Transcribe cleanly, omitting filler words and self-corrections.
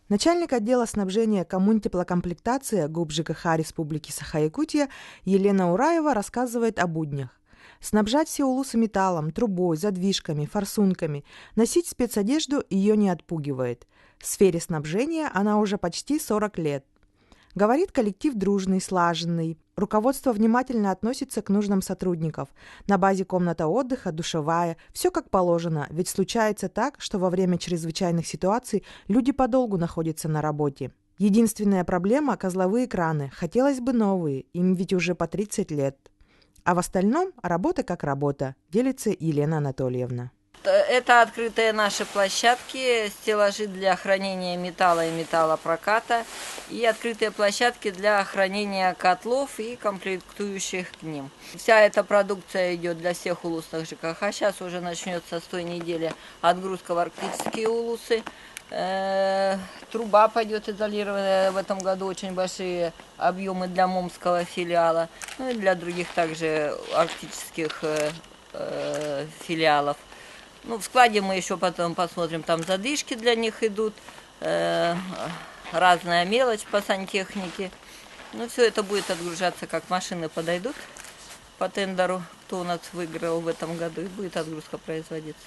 Начальник отдела снабжения Коммунтеплокомплектация ГУП ЖКХ Республики Саха-Якутия Елена Ураева рассказывает о буднях. Снабжать все улусы металлом, трубой, задвижками, форсунками, носить спецодежду ее не отпугивает. В сфере снабжения она уже почти 40 лет. Говорит, коллектив дружный, слаженный. Руководство внимательно относится к нуждам сотрудников. На базе комната отдыха, душевая. Все как положено, ведь случается так, что во время чрезвычайных ситуаций люди подолгу находятся на работе. Единственная проблема – козловые краны. Хотелось бы новые, им ведь уже по 30 лет. А в остальном работа как работа, делится Елена Анатольевна. Это открытые наши площадки, стеллажи для хранения металла и металлопроката и открытые площадки для хранения котлов и комплектующих к ним. Вся эта продукция идет для всех улусных ЖКХ. Сейчас уже начнется с той недели отгрузка в арктические улусы. Труба пойдет изолированная в этом году, очень большие объемы для Момского филиала, ну и для других также арктических филиалов. Ну, в складе мы еще потом посмотрим, там задвижки для них идут, разная мелочь по сантехнике. Ну, все это будет отгружаться, как машины подойдут по тендеру, кто у нас выиграл в этом году, и будет отгрузка производиться.